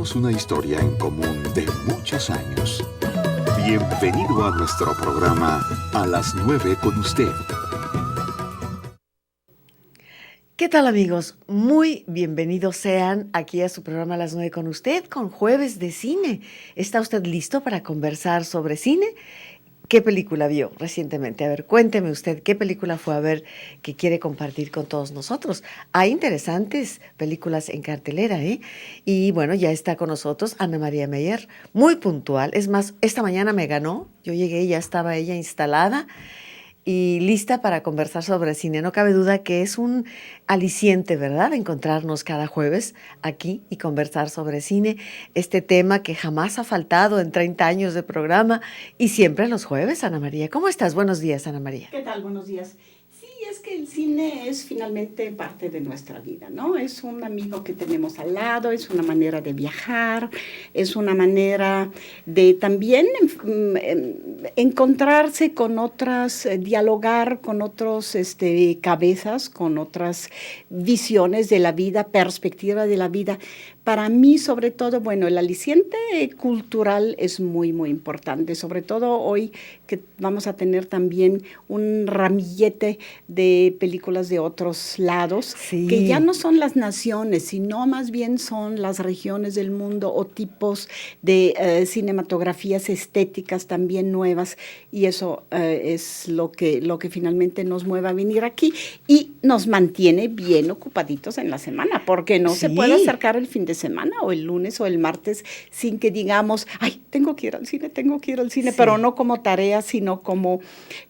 Tenemos una historia en común de muchos años. Bienvenido a nuestro programa A las 9 con usted. ¿Qué tal, amigos? Muy bienvenidos sean aquí a su programa A las 9 con usted, con Jueves de Cine. ¿Está usted listo para conversar sobre cine? ¿Qué película vio recientemente? A ver, cuénteme usted, ¿qué película fue a ver que quiere compartir con todos nosotros? Hay interesantes películas en cartelera, ¿eh? Y bueno, ya está con nosotros Ana María Meyer, muy puntual. Es más, esta mañana me ganó. Yo llegué y ya estaba ella instalada y lista para conversar sobre cine. No cabe duda que es un aliciente, ¿verdad?, encontrarnos cada jueves aquí y conversar sobre cine, este tema que jamás ha faltado en 30 años de programa y siempre los jueves. Ana María, ¿cómo estás? Buenos días, Ana María. ¿Qué tal? Buenos días. Sí, es que el cine es finalmente parte de nuestra vida, ¿no? Es un amigo que tenemos al lado, es una manera de viajar, es una manera de también encontrarse con otras, dialogar con otros cabezas, con otras visiones de la vida, perspectiva de la vida. Para mí, sobre todo, bueno, el aliciente cultural es muy, muy importante, sobre todo hoy que vamos a tener también un ramillete de películas de otros lados, sí, que ya no son las naciones, sino más bien son las regiones del mundo o tipos de cinematografías estéticas también nuevas, y eso es lo que finalmente nos mueve a venir aquí y nos mantiene bien ocupaditos en la semana, porque no se puede acercar el fin de semana o el lunes o el martes sin que digamos, ay, tengo que ir al cine, sí, pero no como tarea, sino como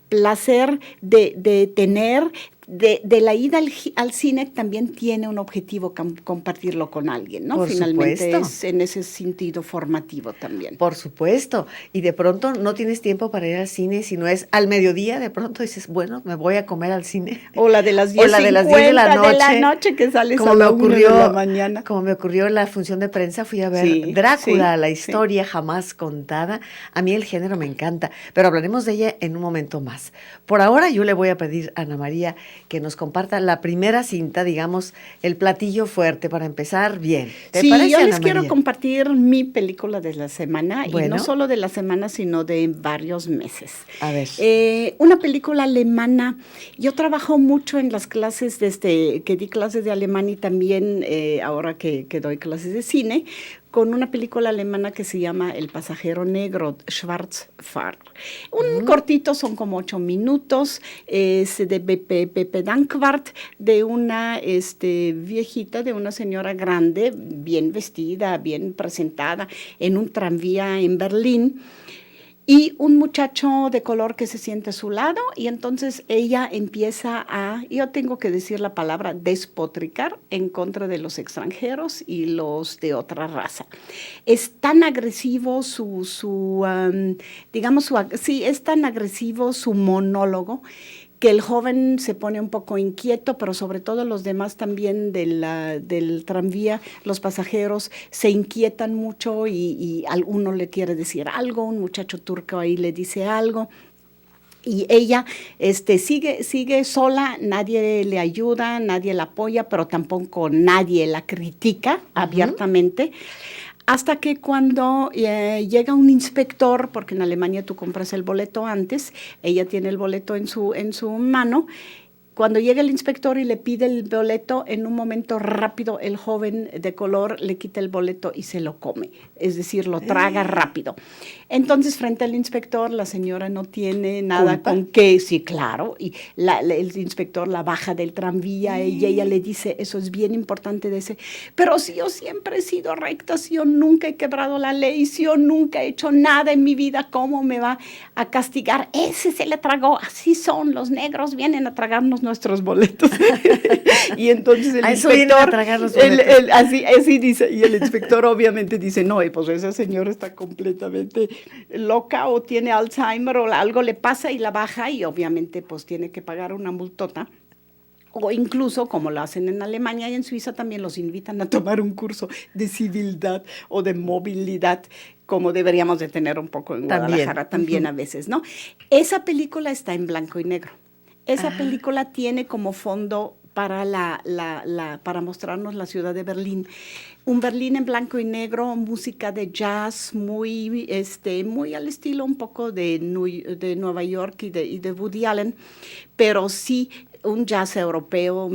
placer de tener, de la ida al cine también tiene un objetivo, compartirlo con alguien, ¿no? Por Finalmente supuesto. Es en ese sentido formativo también. Por supuesto, y de pronto no tienes tiempo para ir al cine, sino es al mediodía, de pronto dices, bueno, me voy a comer al cine. O la de las 10 de la noche que sales como a la me ocurrió, 1 de la mañana. Como me ocurrió en la función de prensa, fui a ver Drácula, la historia jamás contada. A mí el género me encanta, pero hablaremos de ella en un momento más. Por ahora yo le voy a pedir a Ana María que nos comparta la primera cinta, digamos, el platillo fuerte para empezar bien. ¿Te parece, yo les Ana quiero María? Compartir mi película de la semana, bueno, y no solo de la semana, sino de varios meses. A ver. Una película alemana. Yo trabajo mucho en las clases, desde que di clases de alemán y también ahora que doy clases de cine, con una película alemana que se llama El pasajero negro, Schwarzfahrer. Un cortito, son como 8 minutos, es de Pepe Dankwart, de una viejita, de una señora grande, bien vestida, bien presentada, en un tranvía en Berlín, y un muchacho de color que se siente a su lado, y entonces ella empieza a, yo tengo que decir la palabra, despotricar en contra de los extranjeros y los de otra raza. Es tan agresivo es tan agresivo su monólogo, que el joven se pone un poco inquieto, pero sobre todo los demás también del tranvía, los pasajeros, se inquietan mucho y alguno le quiere decir algo, un muchacho turco ahí le dice algo. Y ella sigue sola, nadie le ayuda, nadie la apoya, pero tampoco nadie la critica abiertamente. Hasta que cuando llega un inspector, porque en Alemania tú compras el boleto antes, ella tiene el boleto en su mano. Cuando llega el inspector y le pide el boleto, en un momento rápido el joven de color le quita el boleto y se lo come, es decir, lo traga rápido. Entonces, frente al inspector, la señora no tiene nada con qué, sí, claro, y el inspector la baja del tranvía y ella le dice, eso es bien importante, pero si yo siempre he sido recta, si yo nunca he quebrado la ley, si yo nunca he hecho nada en mi vida, ¿cómo me va a castigar? Ese se le tragó, así son, los negros vienen a tragarnos nuestros boletos. Y entonces el inspector, así dice, y el inspector obviamente dice, no, pues esa señora está completamente loca o tiene Alzheimer o algo le pasa, y la baja, y obviamente pues tiene que pagar una multota. O incluso, como lo hacen en Alemania y en Suiza, también los invitan a tomar un curso de civilidad o de movilidad, como deberíamos de tener un poco en Guadalajara también a veces, ¿no? Esa película está en blanco y negro. Esa película tiene como fondo para para mostrarnos la ciudad de Berlín. Un Berlín en blanco y negro, música de jazz muy al estilo un poco de Nueva York y de Woody Allen, pero sí un jazz europeo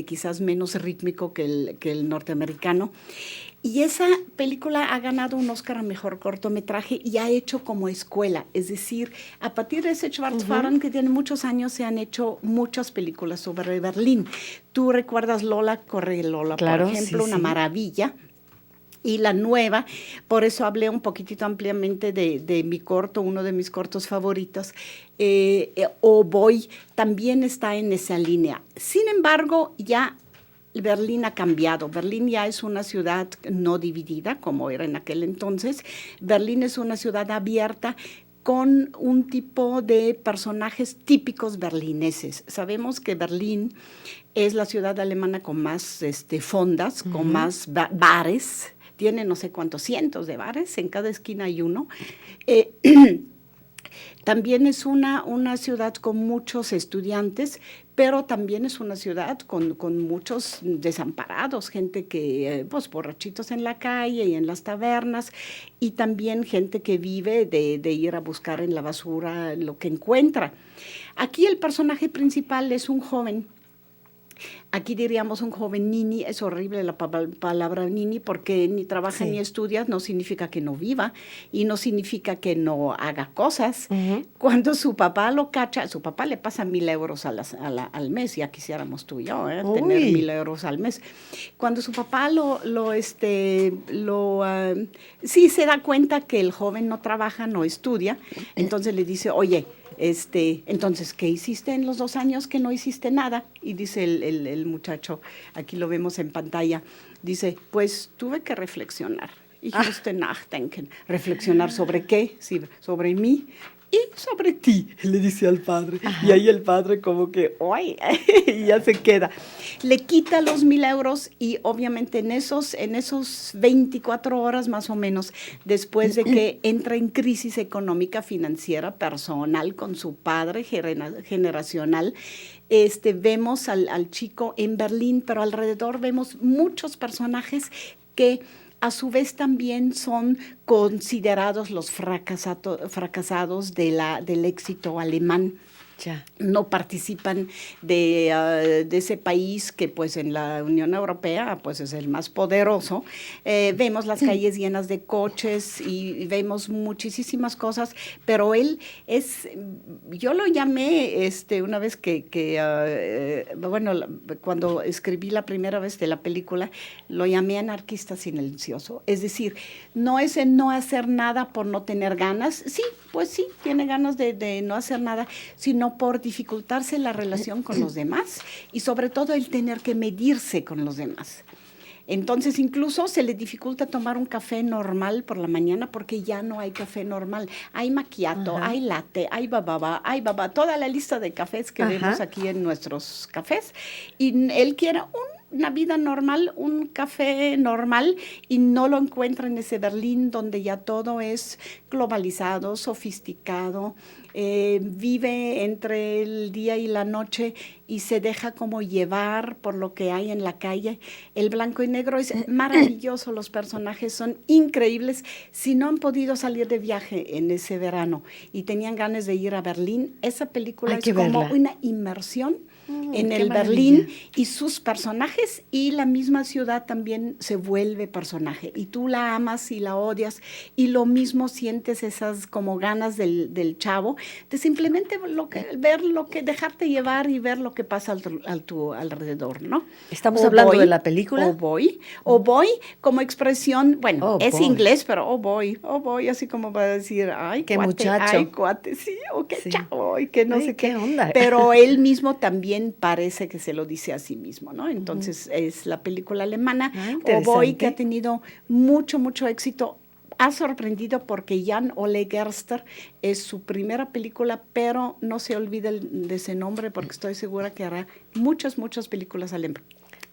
quizás menos rítmico que el norteamericano. Y esa película ha ganado un Oscar a Mejor Cortometraje y ha hecho como escuela. Es decir, a partir de ese Schwarzfahren, que tiene muchos años, se han hecho muchas películas sobre Berlín. Tú recuerdas Lola, Corre Lola, claro, por ejemplo, sí, una maravilla. Y la nueva, por eso hablé un poquitito ampliamente de mi corto, uno de mis cortos favoritos, O Boy, también está en esa línea. Sin embargo, ya Berlín ha cambiado. Berlín ya es una ciudad no dividida, como era en aquel entonces. Berlín es una ciudad abierta con un tipo de personajes típicos berlineses. Sabemos que Berlín es la ciudad alemana con más fondas, con más bares. Tiene no sé cuántos cientos de bares, en cada esquina hay uno. También es una ciudad con muchos estudiantes, pero también es una ciudad con muchos desamparados, gente que, borrachitos en la calle y en las tabernas, y también gente que vive de ir a buscar en la basura lo que encuentra. Aquí el personaje principal es un joven. Aquí diríamos un joven nini, es horrible la palabra nini porque ni trabaja ni estudia, no significa que no viva y no significa que no haga cosas. Cuando su papá lo cacha, su papá le pasa 1,000 euros al mes, ya quisiéramos tú y yo, tener 1,000 euros al mes. Cuando su papá sí se da cuenta que el joven no trabaja, no estudia, entonces le dice, oye, entonces, ¿qué hiciste en los 2 años que no hiciste nada? Y dice el muchacho, aquí lo vemos en pantalla, dice, pues tuve que reflexionar. Ich musste nachdenken. ¿Reflexionar sobre qué? Sí, sobre mí y sobre ti, le dice al padre. Ajá. Y ahí el padre como que, ¡ay! Y ya se queda. Le quita los 1,000 euros y obviamente en esos 24 horas más o menos, después de que entra en crisis económica, financiera, personal, con su padre generacional, vemos al chico en Berlín, pero alrededor vemos muchos personajes que a su vez también son considerados los fracasados del éxito alemán. Ya. No participan de ese país que pues en la Unión Europea pues es el más poderoso. Vemos las calles llenas de coches y vemos muchísimas cosas, pero él yo lo llamé una vez cuando escribí la primera vez de la película, lo llamé anarquista silencioso. Es decir, no es el no hacer nada por no tener ganas, sí, pues sí, tiene ganas de no hacer nada, sino por dificultarse la relación con los demás y sobre todo el tener que medirse con los demás. Entonces incluso se le dificulta tomar un café normal por la mañana porque ya no hay café normal. Hay macchiato, hay latte, hay bababa, toda la lista de cafés que vemos aquí en nuestros cafés. Y él quiere una vida normal, un café normal, y no lo encuentra en ese Berlín donde ya todo es globalizado, sofisticado, vive entre el día y la noche y se deja como llevar por lo que hay en la calle. El blanco y negro es maravilloso, los personajes son increíbles. Si no han podido salir de viaje en ese verano y tenían ganas de ir a Berlín, esa película es como una inmersión en el Berlín y sus personajes, y la misma ciudad también se vuelve personaje y tú la amas y la odias, y lo mismo sientes esas como ganas del chavo de simplemente dejarte llevar y ver lo que pasa a tu alrededor, ¿no? Estamos hablando de la película. O voy como expresión, bueno, es inglés, pero oh boy, así como para decir, ay, qué cuate, muchacho. ay, cuate, sí, o qué chavo, y que no sé qué onda. Pero él mismo también parece que se lo dice a sí mismo, ¿no? Entonces es la película alemana, O Boy, que ha tenido mucho éxito. Ha sorprendido porque Jan Ole Gerster es su primera película, pero no se olvide de ese nombre porque estoy segura que hará muchas películas alemanas.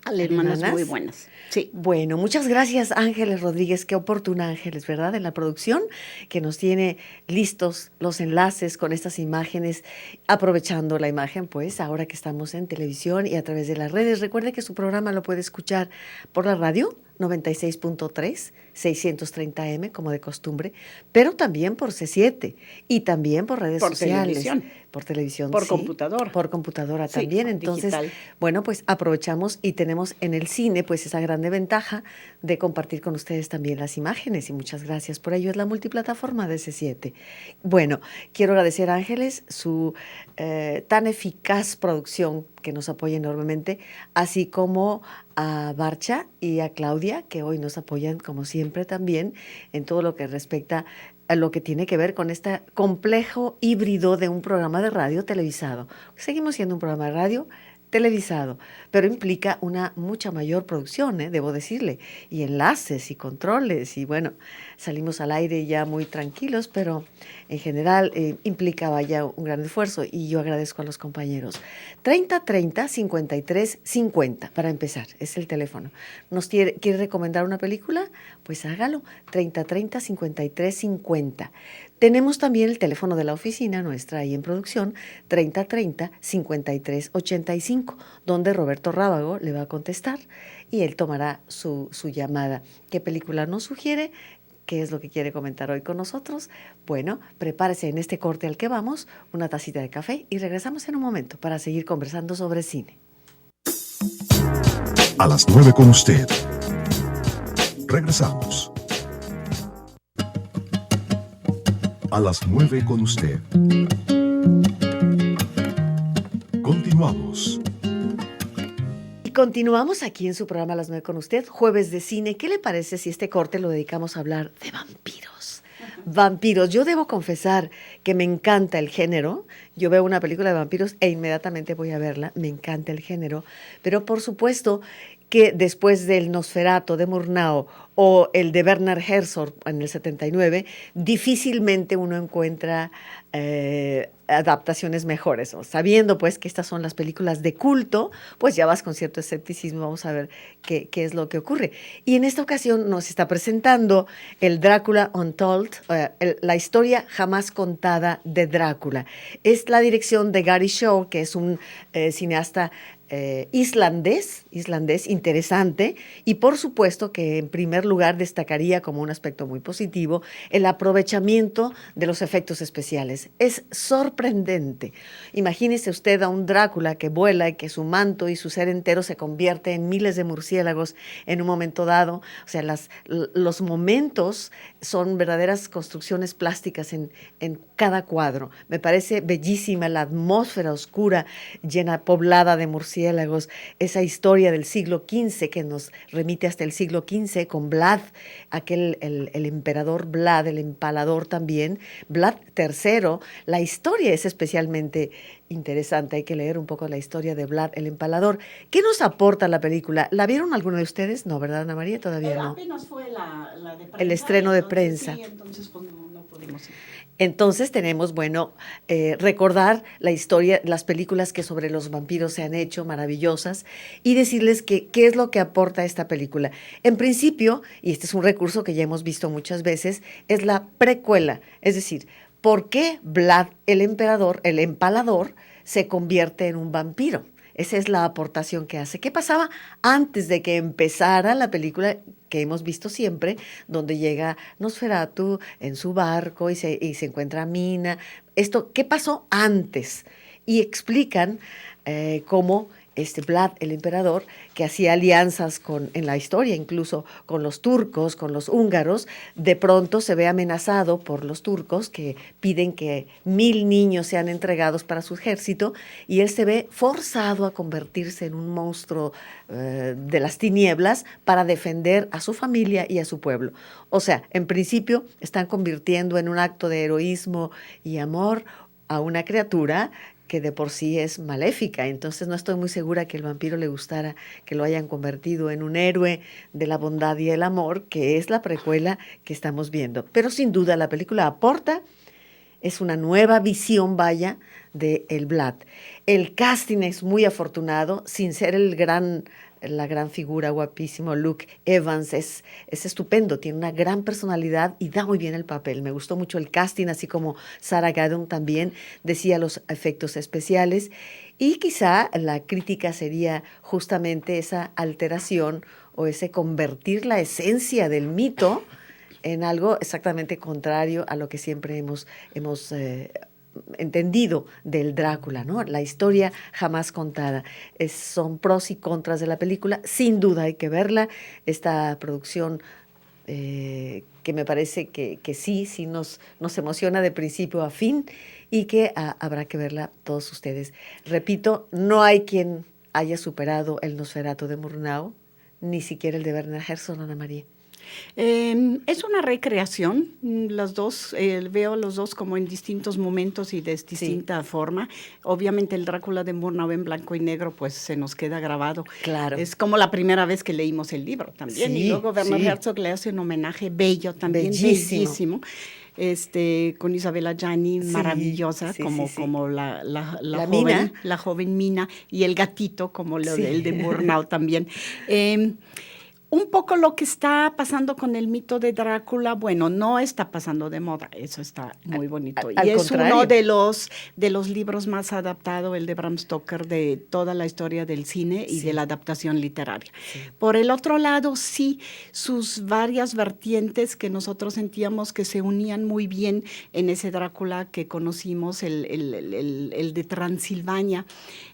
alemanas muy alemanas. buenas. Sí. Bueno, muchas gracias Ángeles Rodríguez, qué oportuna Ángeles, ¿verdad? En la producción que nos tiene listos los enlaces con estas imágenes, aprovechando la imagen, pues ahora que estamos en televisión y a través de las redes. Recuerde que su programa lo puede escuchar por la radio 96.3, 630M como de costumbre, pero también por C7 y también por redes Por sociales. televisión. Por televisión, Por sí. computadora. Por computadora Sí, también. por Entonces, digital. bueno, pues aprovechamos y tenemos en el cine pues esa grande ventaja de compartir con ustedes también las imágenes y muchas gracias por ello. Es la multiplataforma de C7. Bueno, quiero agradecer a Ángeles su tan eficaz producción que nos apoya enormemente, así como a Barcha y a Claudia, que hoy nos apoyan como siempre también en todo lo que respecta a lo que tiene que ver con este complejo híbrido de un programa de radio televisado. Seguimos siendo un programa de radio televisado, pero implica una mucha mayor producción, debo decirle, y enlaces y controles, y bueno, salimos al aire ya muy tranquilos, pero en general implicaba ya un gran esfuerzo, y yo agradezco a los compañeros. 30 30 53 50 para empezar, es el teléfono. ¿Quiere recomendar una película? Pues hágalo, 30 30 53 50. Tenemos también el teléfono de la oficina nuestra ahí en producción, 30 30 53 85, donde Roberto Rábago le va a contestar y él tomará su llamada. ¿Qué película nos sugiere? ¿Qué es lo que quiere comentar hoy con nosotros? Bueno, prepárese en este corte al que vamos, una tacita de café y regresamos en un momento para seguir conversando sobre cine. A las 9 con usted. Regresamos. A las 9 con usted. Continuamos. Y continuamos aquí en su programa a las 9 con usted, Jueves de Cine. ¿Qué le parece si este corte lo dedicamos a hablar de vampiros? Vampiros. Yo debo confesar que me encanta el género. Yo veo una película de vampiros e inmediatamente voy a verla. Me encanta el género. Pero por supuesto que después del Nosferatu de Murnau o el de Werner Herzog en el 79, difícilmente uno encuentra adaptaciones mejores, ¿no? Sabiendo pues que estas son las películas de culto, pues ya vas con cierto escepticismo, vamos a ver qué es lo que ocurre. Y en esta ocasión nos está presentando el Drácula Untold, la historia jamás contada de Drácula. Es la dirección de Gary Shaw, que es un cineasta islandés interesante, y por supuesto que en primer lugar destacaría como un aspecto muy positivo el aprovechamiento de los efectos especiales. Es sorprendente. Imagínese usted a un Drácula que vuela y que su manto y su ser entero se convierte en miles de murciélagos en un momento dado. O sea, los momentos son verdaderas construcciones plásticas en cada cuadro. Me parece bellísima la atmósfera oscura, poblada de murciélagos, esa historia del siglo XV que nos remite hasta el siglo XV con Vlad, el emperador Vlad, el empalador también, Vlad III. La historia es especialmente interesante, hay que leer un poco la historia de Vlad el empalador. ¿Qué nos aporta la película? ¿La vieron alguno de ustedes? No, ¿verdad, Ana María? Todavía no. Apenas fue la de prensa, el estreno de prensa. Sí, entonces pues no pudimos ir. Entonces tenemos, bueno, recordar la historia, las películas que sobre los vampiros se han hecho, maravillosas, y decirles qué es lo que aporta esta película. En principio, y este es un recurso que ya hemos visto muchas veces, es la precuela, es decir, ¿por qué Vlad el emperador, el empalador, se convierte en un vampiro? Esa es la aportación que hace. ¿Qué pasaba antes de que empezara la película que hemos visto siempre, donde llega Nosferatu en su barco y se encuentra a Mina? ¿Qué pasó antes? Y explican cómo Vlad, el emperador, que hacía alianzas en la historia, incluso con los turcos, con los húngaros, de pronto se ve amenazado por los turcos que piden que 1000 niños sean entregados para su ejército, y él se ve forzado a convertirse en un monstruo de las tinieblas para defender a su familia y a su pueblo. O sea, en principio están convirtiendo en un acto de heroísmo y amor a una criatura que de por sí es maléfica. Entonces no estoy muy segura que el vampiro le gustara que lo hayan convertido en un héroe de la bondad y el amor, que es la precuela que estamos viendo. Pero sin duda la película aporta, es una nueva visión, vaya, de el Vlad. El casting es muy afortunado, sin ser el gran la gran figura, guapísimo, Luke Evans, es estupendo, tiene una gran personalidad y da muy bien el papel. Me gustó mucho el casting, así como Sarah Gadon también decía los efectos especiales. Y quizá la crítica sería justamente esa alteración o ese convertir la esencia del mito en algo exactamente contrario a lo que siempre hemos entendido del Drácula, ¿no? La historia jamás contada. Son pros y contras de la película. Sin duda hay que verla. Esta producción que me parece que sí nos emociona de principio a fin y que habrá que verla todos ustedes. Repito, no hay quien haya superado el Nosferatu de Murnau, ni siquiera el de Werner Herzog, Ana María. Es una recreación, las dos, veo los dos como en distintos momentos y de distinta forma. Obviamente el Drácula de Murnau en blanco y negro pues se nos queda grabado. Claro. Es como la primera vez que leímos el libro también. Y luego Werner Herzog le hace un homenaje bello también, bellísimo. Con Isabella Gianni, maravillosa, como la joven, Mina. La joven Mina, y el gatito como el de Murnau también. Un poco lo que está pasando con el mito de Drácula, bueno, no está pasando de moda, eso está muy bonito. Y es uno de los libros más adaptados, el de Bram Stoker, de toda la historia del cine y de la adaptación literaria. Sí. Por el otro lado, sí, sus varias vertientes que nosotros sentíamos que se unían muy bien en ese Drácula que conocimos, el de Transilvania,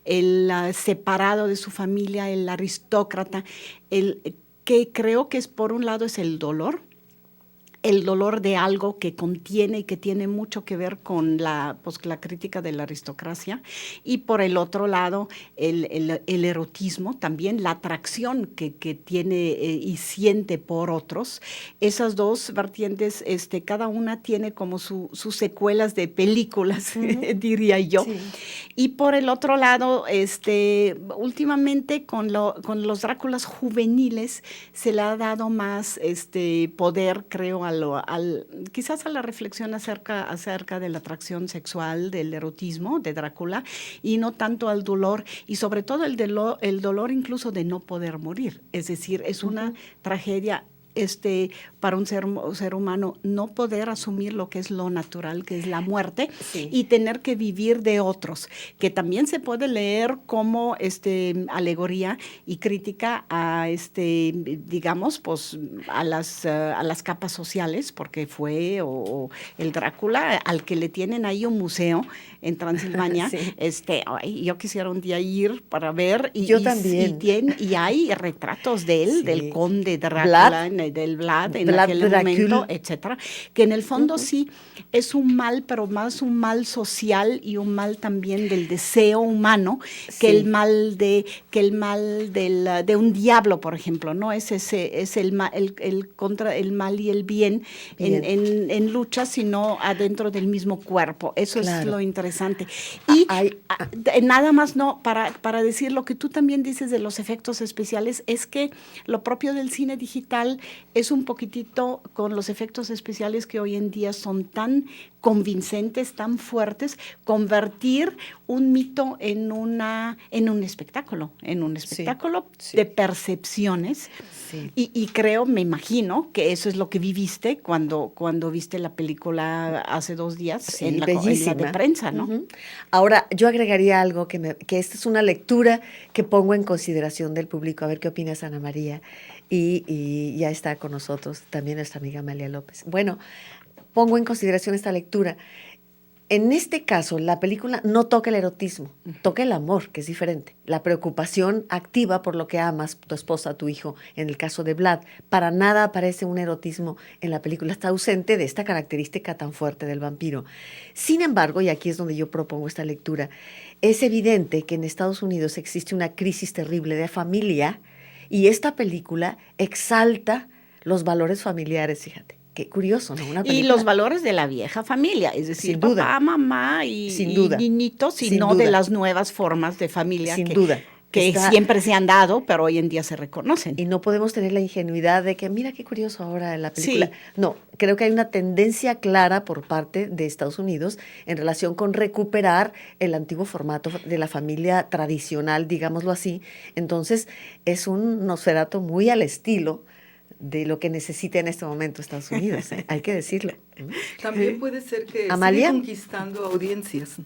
el separado de su familia, el aristócrata, que creo que por un lado es el dolor de algo que contiene y que tiene mucho que ver con la crítica de la aristocracia, y por el otro lado el erotismo, también la atracción que tiene y siente por otros. Esas dos vertientes, cada una tiene como sus secuelas de películas, diría yo. Sí. Y por el otro lado, últimamente con los Dráculas juveniles se le ha dado más poder, creo, quizás a la reflexión acerca de la atracción sexual, del erotismo de Drácula, y no tanto al dolor, y sobre todo el dolor incluso de no poder morir. Es decir, es una tragedia para un ser humano no poder asumir lo que es lo natural, que es la muerte, y tener que vivir de otros, que también se puede leer como alegoría y crítica a digamos, pues a las capas sociales, porque fue el Drácula al que le tienen ahí un museo en Transilvania. Yo quisiera un día ir para ver, yo también. Y hay retratos de él, del conde Drácula, del Vlad en aquel momento, etcétera, que en el fondo sí es un mal, pero más un mal social y un mal también del deseo humano, que el mal de un diablo, por ejemplo, ¿no? Es el contra el mal y el bien. En lucha, sino adentro del mismo cuerpo. Eso es lo interesante. Y nada más para decir lo que tú también dices de los efectos especiales, es que lo propio del cine digital es un poquitito con los efectos especiales que hoy en día son tan convincentes, tan fuertes, convertir un mito en un espectáculo, de percepciones. Sí. Y creo, me imagino, que eso es lo que viviste cuando viste la película hace 2 días en la de prensa, ¿no? Uh-huh. Ahora, yo agregaría algo que esta es una lectura que pongo en consideración del público. A ver qué opinas, Ana María. Y ya está con nosotros también nuestra amiga Amalia López. Bueno, pongo en consideración esta lectura. En este caso, la película no toca el erotismo, toca el amor, que es diferente. La preocupación activa por lo que amas, tu esposa, tu hijo. En el caso de Vlad, para nada aparece un erotismo en la película. Está ausente de esta característica tan fuerte del vampiro. Sin embargo, y aquí es donde yo propongo esta lectura, es evidente que en Estados Unidos existe una crisis terrible de familia, y esta película exalta los valores familiares, fíjate. Qué curioso, ¿no? Una película. Y los valores de la vieja familia, es decir, papá, mamá y niñitos, y Sin no duda. de las nuevas formas de familia. Sin duda. que está, siempre se han dado, pero hoy en día se reconocen. y no podemos tener la ingenuidad de que, mira qué curioso ahora en la película. Sí. No, creo que hay una tendencia clara por parte de Estados Unidos en relación con recuperar el antiguo formato de la familia tradicional, digámoslo así. Entonces, es un Nosferatu muy al estilo de lo que necesita en este momento Estados Unidos, ¿eh? Hay que decirlo. También puede ser que Amalia. sigue conquistando audiencias.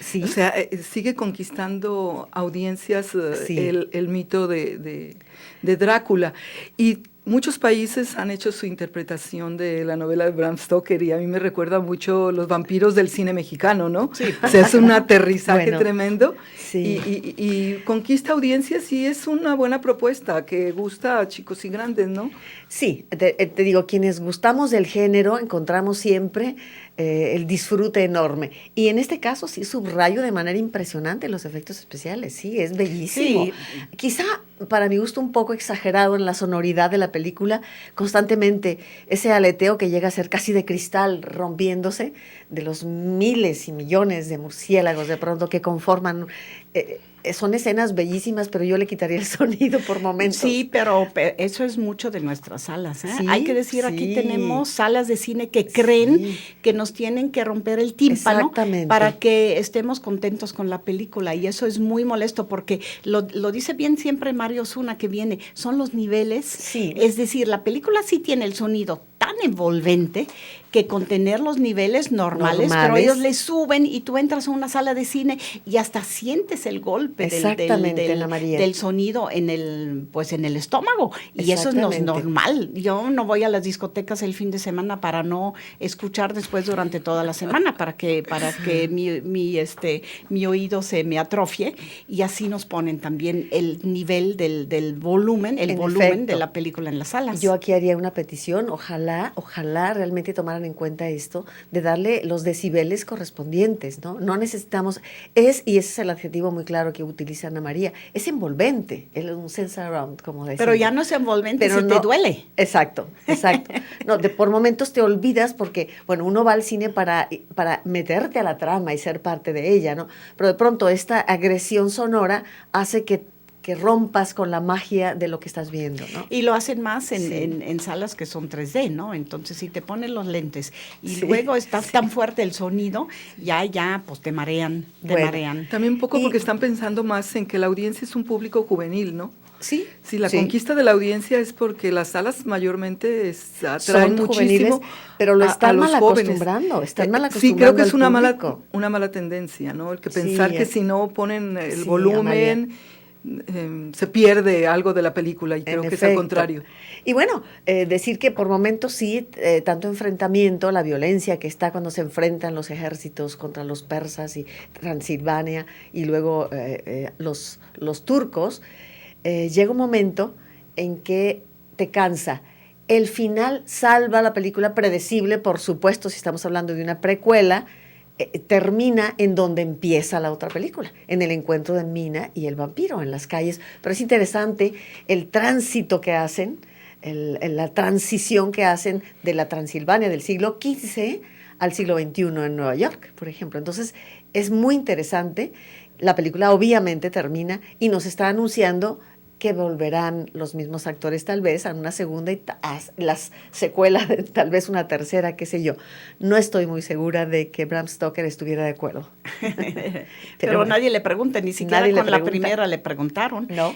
Sí. O sea, sigue conquistando audiencias Sí. el mito de Drácula. Y muchos países han hecho su interpretación de la novela de Bram Stoker y a mí me recuerda mucho los vampiros del cine mexicano, ¿no? Sí. O sea, es un aterrizaje Bueno, tremendo sí. y conquista audiencias y es una buena propuesta que gusta a chicos y grandes, ¿no? Sí, te digo, quienes gustamos del género encontramos siempre el disfrute enorme. Y en este caso sí subrayo de manera impresionante los efectos especiales, sí, es bellísimo. Sí. Quizá para mi gusto un poco exagerado en la sonoridad de la película, constantemente ese aleteo que llega a ser casi de cristal rompiéndose de los miles y millones de murciélagos de pronto que conforman... son escenas bellísimas, pero yo le quitaría el sonido por momentos. Sí, pero eso es mucho de nuestras salas, ¿eh? Sí, Hay que decir, sí. aquí tenemos salas de cine que creen Sí. que nos tienen que romper el tímpano Exactamente. para que estemos contentos con la película, y eso es muy molesto porque lo dice bien siempre Mario Osuna que viene, son los niveles, Sí. es decir, la película sí tiene el sonido tan envolvente que con tener los niveles normales, pero ellos le suben y tú entras a una sala de cine y hasta sientes el golpe Exactamente, Ana María. del sonido en el, pues en el estómago, y eso no es Exactamente. normal. Yo no voy a las discotecas el fin de semana para no escuchar después durante toda la semana, para que mi oído se me atrofie, y así nos ponen también el nivel del volumen, el En volumen efecto. de la película en las salas. Yo aquí haría una petición, ojalá realmente tomaran en cuenta esto, de darle los decibeles correspondientes, ¿no? No necesitamos, y ese es el adjetivo muy claro que utiliza Ana María, es envolvente, es un sense around, como decimos. Pero ya no es envolvente si te no- duele. Exacto. No, por momentos te olvidas porque, bueno, uno va al cine para meterte a la trama y ser parte de ella, ¿no? Pero de pronto esta agresión sonora hace que rompas con la magia de lo que estás viendo, ¿no? Y lo hacen más Sí. en salas que son 3D, ¿no? Entonces, si te pones los lentes y Sí, luego está tan fuerte el sonido, ya, pues te marean, Bueno, También un poco Y- porque están pensando más en que la audiencia es un público juvenil, ¿no? Sí. Si la sí. conquista de la audiencia es porque las salas mayormente atraen Son juveniles, muchísimo pero lo a están los mal jóvenes. acostumbrando, están mal Sí, creo que acostumbrando es al público. una mala tendencia, ¿no? El que Sí, pensar que si no ponen el sí, volumen, se pierde algo de la película, y creo En que es al efecto. contrario. Y bueno, decir que por momentos sí, tanto enfrentamiento, la violencia que está cuando se enfrentan los ejércitos contra los persas y Transilvania y luego los turcos, llega un momento en que te cansa. El final salva la película, predecible, por supuesto, si estamos hablando de una precuela, termina en donde empieza la otra película, en el encuentro de Mina y el vampiro en las calles. Pero es interesante el tránsito que hacen, la transición que hacen de la Transilvania del siglo XV al siglo XXI en Nueva York, por ejemplo. Entonces, es muy interesante. La película obviamente termina y nos está anunciando que volverán los mismos actores tal vez a una segunda y las secuelas, tal vez una tercera, qué sé yo. No estoy muy segura de que Bram Stoker estuviera de acuerdo. Pero bueno, nadie le pregunta, ni siquiera nadie le con la pregunta. primera le preguntaron. No.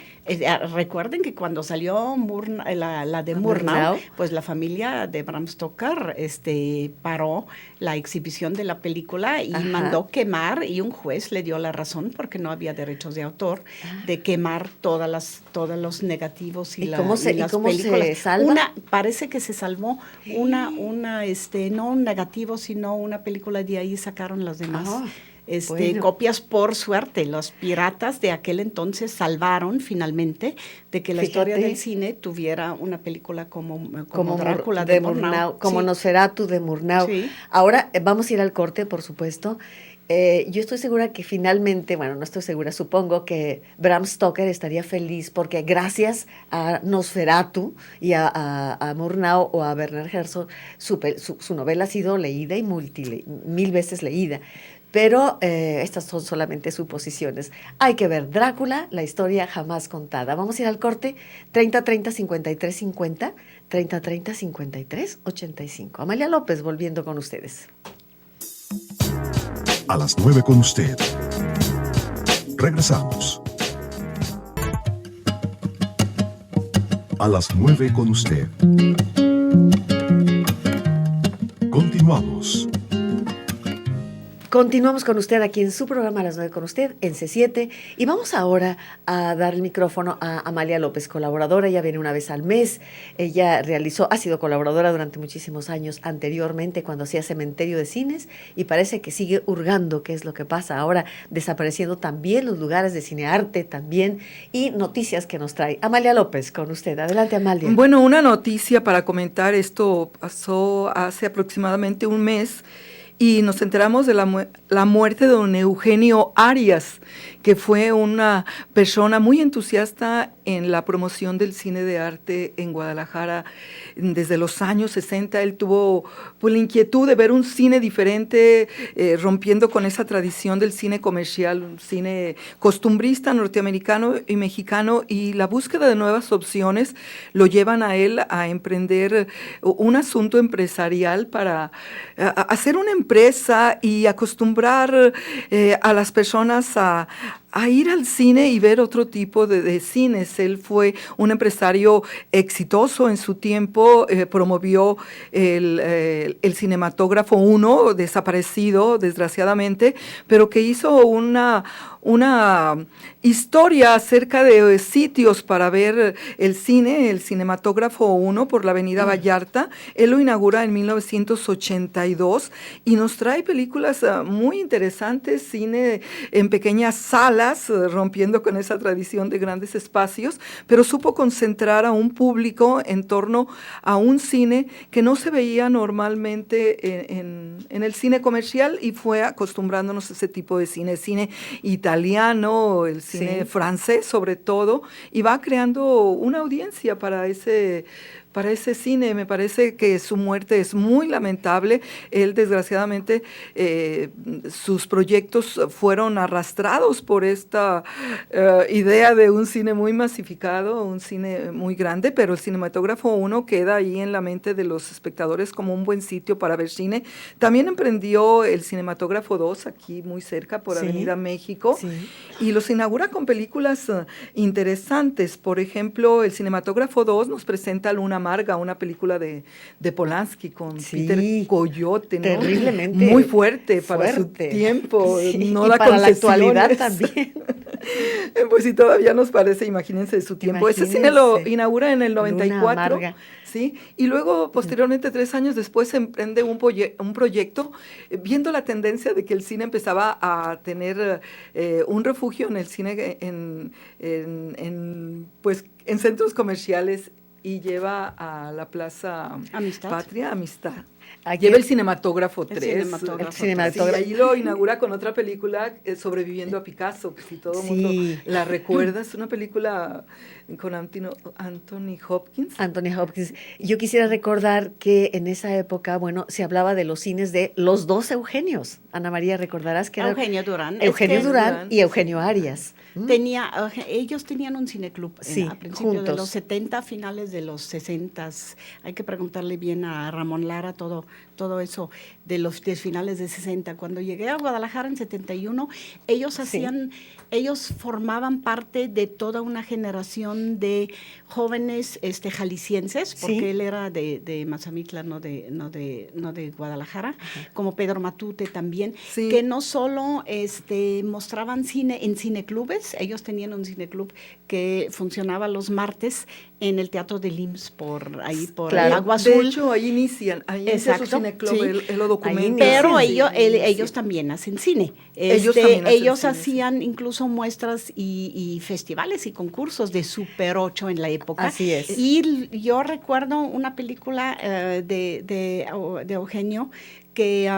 Recuerden que cuando salió la de Murnau, Murnau, pues la familia de Bram Stoker paró la exhibición de la película y Ajá. mandó quemar, y un juez le dio la razón porque no había derechos de autor de quemar todos los negativos y, ¿Y cómo se películas. salva? Parece que se salvó no un negativo, sino una película, de ahí sacaron las demás. Ah, bueno. Copias por suerte. Los piratas de aquel entonces salvaron finalmente de que la historia Fíjate. del cine tuviera una película como como Drácula de Murnau. Murnau, como Sí. Nosferatu de Murnau. Sí. Ahora vamos a ir al corte, por supuesto. Yo estoy segura que finalmente, bueno, no estoy segura, supongo que Bram Stoker estaría feliz porque gracias a Nosferatu y a Murnau o a Werner Herzog, su novela ha sido leída y mil veces leída. pero estas son solamente suposiciones. Hay que ver Drácula, la historia jamás contada. Vamos a ir al corte, 3030-5350, 3030-5385. Amalia López, volviendo con ustedes. A las 9 con usted. Regresamos. A las 9 con usted. Continuamos. Continuamos con usted aquí en su programa A las 9 con usted en C7 y vamos ahora a dar el micrófono a Amalia López, colaboradora. Ella viene una vez al mes. Ella ha sido colaboradora durante muchísimos años anteriormente cuando hacía Cementerio de Cines y parece que sigue hurgando qué es lo que pasa ahora, desapareciendo también los lugares de cinearte también y noticias que nos trae. Amalia López, con usted. Adelante, Amalia. Bueno, una noticia para comentar. Esto pasó hace aproximadamente un mes. Y nos enteramos de la muerte de don Eugenio Arias, que fue una persona muy entusiasta en la promoción del cine de arte en Guadalajara. Desde los años 60 él tuvo pues, la inquietud de ver un cine diferente, rompiendo con esa tradición del cine comercial, un cine costumbrista norteamericano y mexicano, y la búsqueda de nuevas opciones lo llevan a él a emprender un asunto empresarial para hacer una empresa y acostumbrar a las personas a ir al cine y ver otro tipo de cines. Él fue un empresario exitoso en su tiempo, promovió el Cinematógrafo 1, desaparecido desgraciadamente, pero que hizo una historia acerca de sitios para ver el cine, el Cinematógrafo 1 por la Avenida Vallarta. Él lo inaugura en 1982 y nos trae películas muy interesantes, cine en pequeñas salas, rompiendo con esa tradición de grandes espacios, pero supo concentrar a un público en torno a un cine que no se veía normalmente en el cine comercial y fue acostumbrándonos a ese tipo de cine italiano, el cine francés sobre todo, y va creando una audiencia para ese cine. Me parece que su muerte es muy lamentable. Él, desgraciadamente, sus proyectos fueron arrastrados por esta idea de un cine muy masificado, un cine muy grande, pero el Cinematógrafo 1 queda ahí en la mente de los espectadores como un buen sitio para ver cine. También emprendió el Cinematógrafo 2, aquí muy cerca, por Avenida México, y los inaugura con películas interesantes. Por ejemplo, el Cinematógrafo 2 nos presenta Luna Amarga, una película de Polanski con Peter Coyote, ¿no? Terriblemente muy fuerte para su tiempo, no y da para la concesiones. actualidad también. Pues sí, todavía nos parece, imagínense, de su tiempo. Ese cine lo inaugura en el 94, ¿sí? Y luego, posteriormente, 3 años después, se emprende un proyecto, viendo la tendencia de que el cine empezaba a tener un refugio en el cine, pues, en centros comerciales, y lleva a la Plaza Patria, Amistad. Lleva el Cinematógrafo 3. Sí, ahí lo inaugura con otra película, Sobreviviendo a Picasso, que si todo el mundo la recuerda. Es una película con Anthony Hopkins. Anthony Hopkins. Yo quisiera recordar que en esa época, bueno, se hablaba de los cines de los dos Eugenios. Ana María, recordarás que era Eugenio Durán. Eugenio Durán y Eugenio Arias. Ellos tenían un cineclub a principios de los 70, finales de los 60. Hay que preguntarle bien a Ramón Lara todo eso de los finales de 60. Cuando llegué a Guadalajara en 71, ellos formaban parte de toda una generación de jóvenes jaliscienses, porque él era de Mazamitla, no de Guadalajara, como Pedro Matute también, que no solo mostraban cine en cineclubes. Ellos tenían un cineclub que funcionaba los martes en el Teatro del IMSS, por el Agua Azul. De hecho, ahí inicia su cineclub, él lo documenta. Pero ellos también hacen cine. Ellos hacían incluso muestras y festivales y concursos de Super 8 en la época. Así es. Y yo recuerdo una película de Eugenio que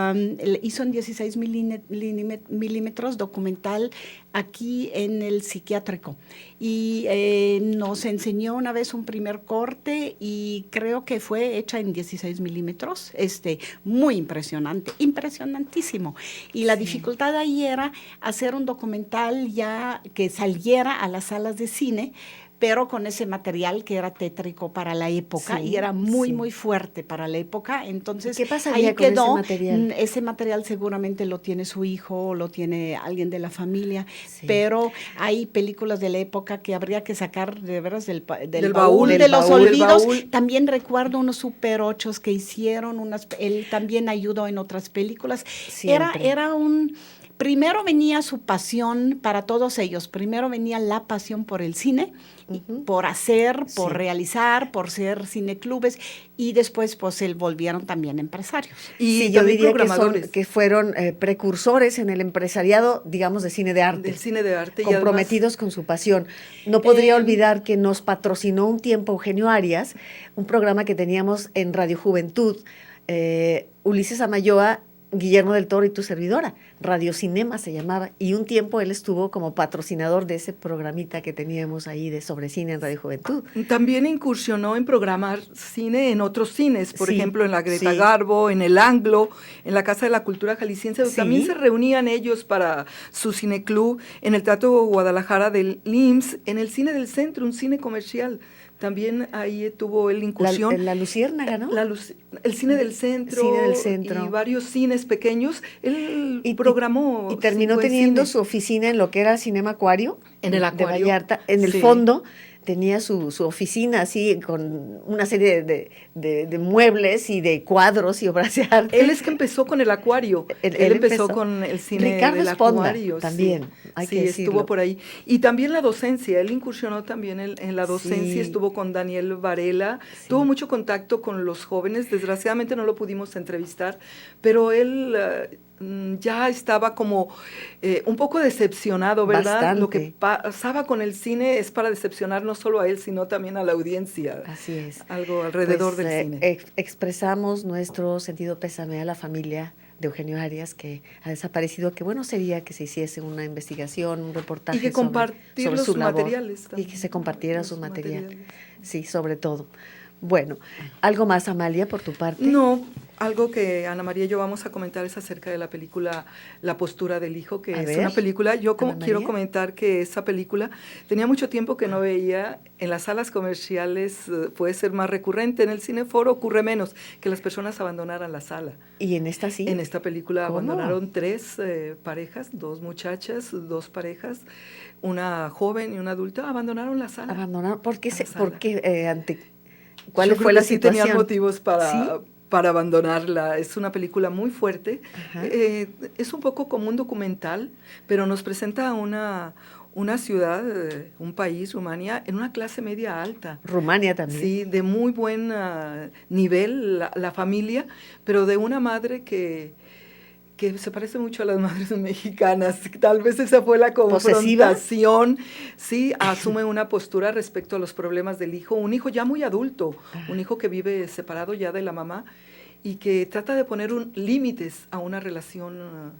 hizo en 16 milímetros documental aquí en el psiquiátrico. Y nos enseñó una vez un primer corte y creo que fue hecha en 16 milímetros, muy impresionante, impresionantísimo. Y la dificultad ahí era hacer un documental ya que saliera a las salas de cine, pero con ese material que era tétrico para la época y era muy fuerte para la época. Entonces, ¿qué pasaría ahí con quedó, ese material? Ese material seguramente lo tiene su hijo o lo tiene alguien de la familia, pero hay películas de la época que habría que sacar de veras del baúl de los olvidos. También recuerdo unos Super 8 que hicieron, él también ayudó en otras películas. Era un... Primero venía su pasión para todos ellos, primero venía la pasión por el cine, por hacer, por realizar, por ser cineclubes, y después pues se volvieron también empresarios. Y yo diría que fueron precursores en el empresariado, digamos, de cine de arte. Del cine de arte. Comprometidos con su pasión. No podría olvidar que nos patrocinó un tiempo Eugenio Arias, un programa que teníamos en Radio Juventud, Ulises Amayoa, Guillermo del Toro y tu servidora, Radio Cinema se llamaba, y un tiempo él estuvo como patrocinador de ese programita que teníamos ahí de sobre cine en Radio Juventud. También incursionó en programar cine en otros cines, por ejemplo en la Greta Garbo, en el Anglo, en la Casa de la Cultura Jalisciense, también se reunían ellos para su cineclub, en el Teatro Guadalajara del IMSS, en el Cine del Centro, un cine comercial. También ahí tuvo él incursión. La Luciérnaga, ¿no? El Cine del Centro. Y varios cines pequeños. Él programó. Y terminó teniendo su oficina en lo que era Cinema Acuario. En el Acuario. De Vallarta. En el fondo tenía su oficina así con una serie de muebles y de cuadros y obras de arte. Él es que empezó con el Acuario. Él empezó con el cine del Acuario. También, hay que decirlo. Estuvo por ahí. Y también la docencia. Él incursionó también en la docencia. Estuvo con Daniel Varela. Tuvo mucho contacto con los jóvenes. Desgraciadamente no lo pudimos entrevistar, pero él... ya estaba como un poco decepcionado, ¿verdad? Bastante. Lo que pasaba con el cine es para decepcionar no solo a él, sino también a la audiencia. Así es. Algo alrededor del cine. Expresamos nuestro sentido pésame a la familia de Eugenio Arias, que ha desaparecido. Qué bueno sería que se hiciese una investigación, un reportaje y que compartir sobre su labor, materiales también. Y que se compartiera su material. Sí, sobre todo. Bueno, ¿algo más, Amalia, por tu parte? No, algo que Ana María y yo vamos a comentar es acerca de la película La postura del hijo, que es una película, yo quiero comentar que esa película tenía mucho tiempo que no veía, en las salas comerciales puede ser más recurrente, en el cineforo ocurre menos, que las personas abandonaran la sala. ¿Y en esta sí? En esta película ¿Cómo? Abandonaron 3 parejas, 2 muchachas, 2 parejas, una joven y una adulta, abandonaron la sala. ¿Por qué? ¿Cuál fue la situación? Tenían motivos para abandonarla. Es una película muy fuerte. Es un poco como un documental, pero nos presenta una ciudad, un país, Rumania, en una clase media alta. Rumania también. Sí, de muy buen nivel, la familia, pero de una madre que se parece mucho a las madres mexicanas. Tal vez esa fue la confrontación. Sí, asume una postura respecto a los problemas del hijo, un hijo ya muy adulto, un hijo que vive separado ya de la mamá y que trata de poner límites a una relación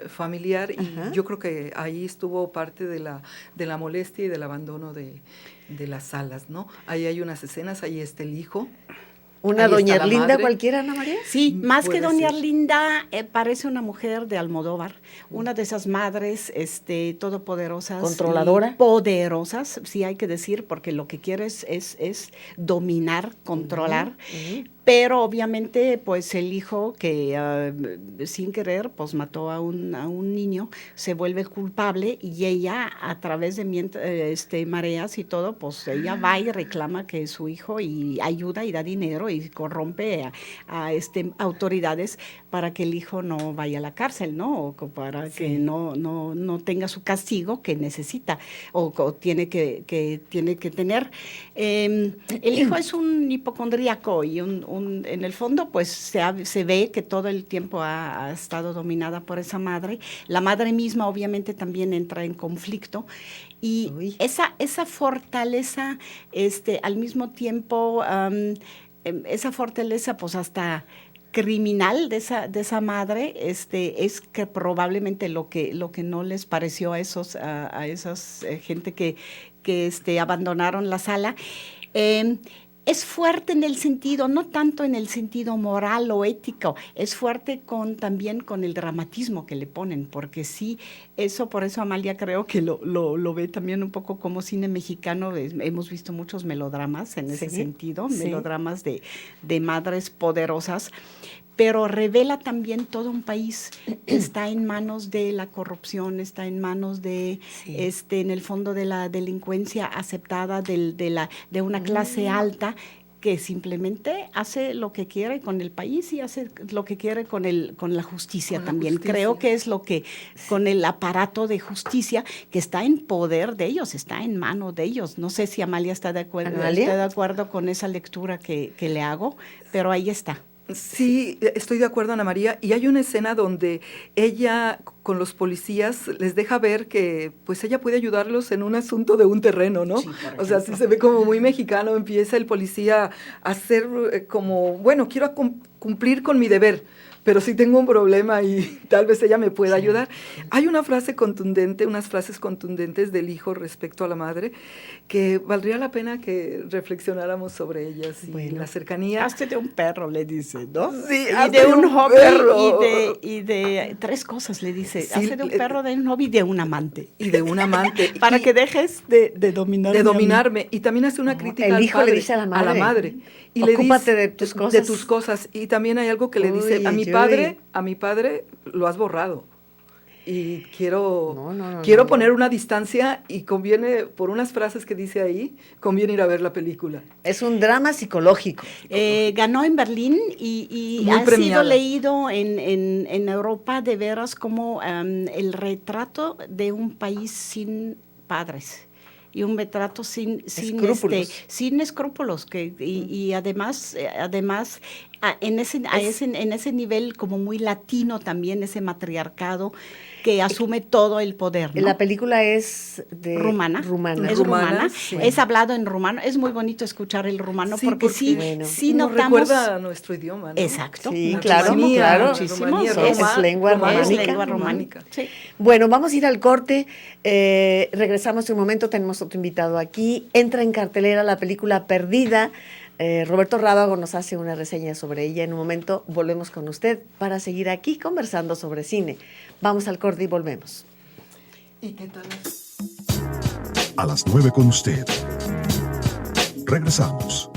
familiar, y yo creo que ahí estuvo parte de la molestia y del abandono de las salas, ¿no? Ahí hay unas escenas, ahí está el hijo. ¿Una doña Erlinda cualquiera, Ana María? Sí, más que doña Erlinda, parece una mujer de Almodóvar, una de esas madres todopoderosas. ¿Controladora? Poderosas, sí hay que decir, porque lo que quiere es dominar, controlar. Pero obviamente, pues el hijo que sin querer, pues mató a un niño, se vuelve culpable, y ella, a través de mareas y todo, pues ella va y reclama que es su hijo y ayuda y da dinero y corrompe a autoridades para que el hijo no vaya a la cárcel, ¿no? O para que no tenga su castigo que necesita o tiene que tener. El hijo es un hipocondríaco y en el fondo, pues se ve que todo el tiempo ha estado dominada por esa madre. La madre misma obviamente también entra en conflicto, y esa fortaleza, al mismo tiempo, esa fortaleza pues hasta criminal de esa madre, es que probablemente lo que no les pareció a esas gente que abandonaron la sala. Es fuerte en el sentido, no tanto en el sentido moral o ético, es fuerte también con el dramatismo que le ponen, porque sí, por eso Amalia creo que lo ve también un poco como cine mexicano. Hemos visto muchos melodramas en ese sentido, melodramas de madres poderosas, pero revela también todo un país que está en manos de la corrupción, está en manos de, en el fondo, de la delincuencia aceptada de una clase alta que simplemente hace lo que quiere con el país y hace lo que quiere con la justicia también. Creo que es lo que, con el aparato de justicia que está en poder de ellos, está en mano de ellos. No sé si Amalia está de acuerdo con esa lectura que le hago, pero ahí está. Sí, estoy de acuerdo, Ana María, y hay una escena donde ella con los policías les deja ver que pues ella puede ayudarlos en un asunto de un terreno, ¿no? Sí, o sea, sí se ve como muy mexicano, empieza el policía a hacer como, bueno, quiero cumplir con mi deber, pero sí tengo un problema y tal vez ella me pueda ayudar. Hay una frase contundente, unas frases contundentes del hijo respecto a la madre, que valdría la pena que reflexionáramos sobre ellas y la cercanía. Hazte de un perro, le dice, ¿no? Sí, y de un hobby y de 3 cosas, le dice. Sí, hazte de un perro, de un hobby y de un amante. Y de un amante. Para que dejes de dominarme. De dominarme. Y también hace una crítica al hijo, le dice a la madre. Y ocúpate le dice, de tus cosas. Y también hay algo que le dice, a mi padre lo has borrado. Y quiero poner una distancia y conviene, por unas frases que dice ahí, conviene ir a ver la película. Es un drama psicológico. Ganó en Berlín y ha sido leído en Europa de veras como el retrato de un país sin padres. Y un retrato sin escrúpulos, y además en ese nivel como muy latino también, ese matriarcado que asume todo el poder, ¿no? La película es rumana. Es rumana. Sí. Es hablado en rumano. Es muy bonito escuchar el rumano porque sí nos notamos. Recuerda a nuestro idioma, ¿no? Exacto. Sí, claro. Muchísimo. Es lengua románica. Sí. Bueno, vamos a ir al corte. Regresamos en un momento. Tenemos otro invitado aquí. Entra en cartelera la película Perdida. Roberto Rábago nos hace una reseña sobre ella. En un momento volvemos con usted para seguir aquí conversando sobre cine. Vamos al corte y volvemos. ¿Y qué tal? A las 9 con usted. Regresamos.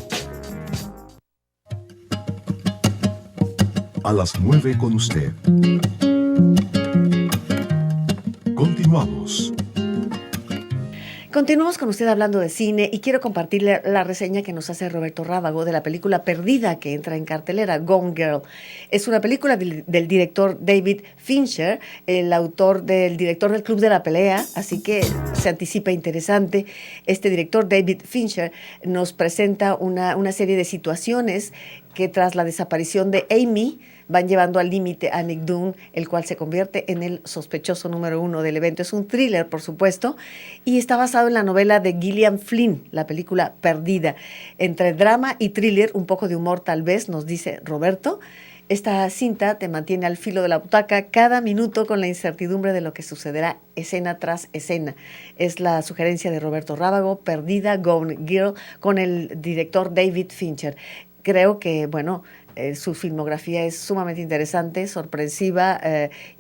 A las 9 con usted. Continuamos. Continuamos con usted hablando de cine y quiero compartirle la reseña que nos hace Roberto Rábago de la película Perdida, que entra en cartelera, Gone Girl. Es una película del director David Fincher, el autor del director del Club de la Pelea, así que se anticipa interesante. Este director, David Fincher, nos presenta una serie de situaciones que tras la desaparición de Amy van llevando al límite a Nick Dunne, el cual se convierte en el sospechoso número 1 del evento. Es un thriller, por supuesto, y está basado en la novela de Gillian Flynn, la película Perdida. Entre drama y thriller, un poco de humor tal vez, nos dice Roberto. Esta cinta te mantiene al filo de la butaca cada minuto con la incertidumbre de lo que sucederá escena tras escena. Es la sugerencia de Roberto Rábago, Perdida, Gone Girl, con el director David Fincher. Creo que, su filmografía es sumamente interesante, sorpresiva,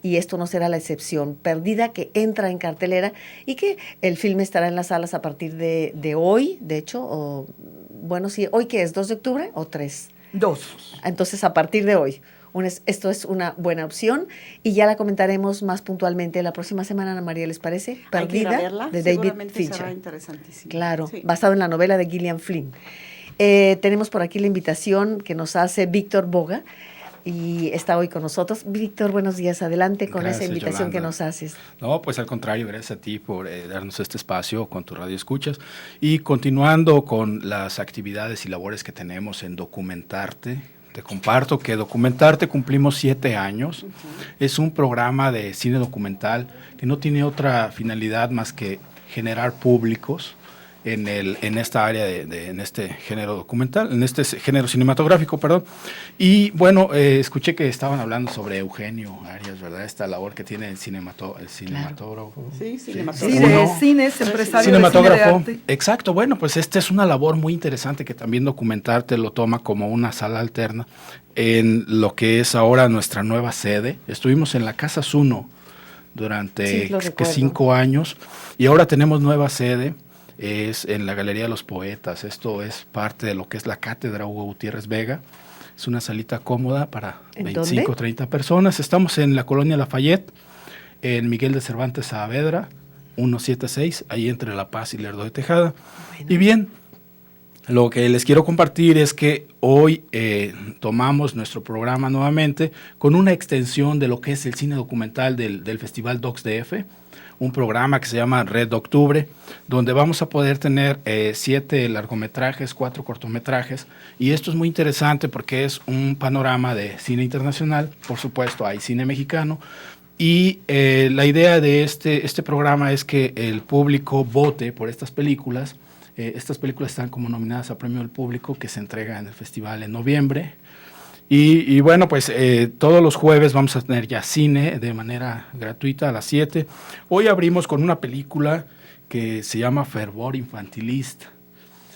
y esto no será la excepción. Perdida, que entra en cartelera y que el filme estará en las salas a partir de hoy, de hecho, sí, ¿hoy qué es? ¿2 de octubre o 3? 2. Entonces, a partir de hoy. Esto es una buena opción y ya la comentaremos más puntualmente la próxima semana, Ana María, ¿les parece? Perdida, de David Fincher. Será interesantísimo. Claro, sí. Basado en la novela de Gillian Flynn. Tenemos por aquí la invitación que nos hace Víctor Boga y está hoy con nosotros. Víctor, buenos días, adelante con esa invitación, Yolanda, que nos haces. No, pues al contrario, gracias a ti por darnos este espacio con tu radio escuchas y continuando con las actividades y labores que tenemos en Documentarte. Te comparto que Documentarte cumplimos 7 años. Uh-huh. Es un programa de cine documental que no tiene otra finalidad más que generar públicos en esta área, en este género documental, en este género cinematográfico, perdón. Y bueno, escuché que estaban hablando sobre Eugenio Arias, ¿verdad? Esta labor que tiene el cinematógrafo. Sí, Sí, cinematógrafo. de cines, empresario Cinematógrafo. de cine de arte. Exacto, bueno, pues esta es una labor muy interesante que también Documentarte lo toma como una sala alterna en lo que es ahora nuestra nueva sede. Estuvimos en la Casa Zuno durante Sí, lo recuerdo. 5 años y ahora tenemos nueva sede. Es en la Galería de los Poetas. Esto es parte de lo que es la Cátedra Hugo Gutiérrez Vega. Es una salita cómoda para ¿En 25 o dónde? 30 personas. Estamos en la colonia Lafayette, en Miguel de Cervantes Saavedra, 176, ahí entre La Paz y Lerdo de Tejada. Bueno. Y bien, lo que les quiero compartir es que hoy tomamos nuestro programa nuevamente con una extensión de lo que es el cine documental del Festival DocsDF, un programa que se llama Red de Octubre, donde vamos a poder tener 7 largometrajes, 4 cortometrajes, y esto es muy interesante porque es un panorama de cine internacional, por supuesto hay cine mexicano, y la idea de este programa es que el público vote por estas películas. Estas películas están como nominadas a Premio del Público, que se entrega en el festival en noviembre. Y bueno, pues todos los jueves vamos a tener ya cine de manera gratuita a las 7. Hoy abrimos con una película que se llama Fervor Infantilista.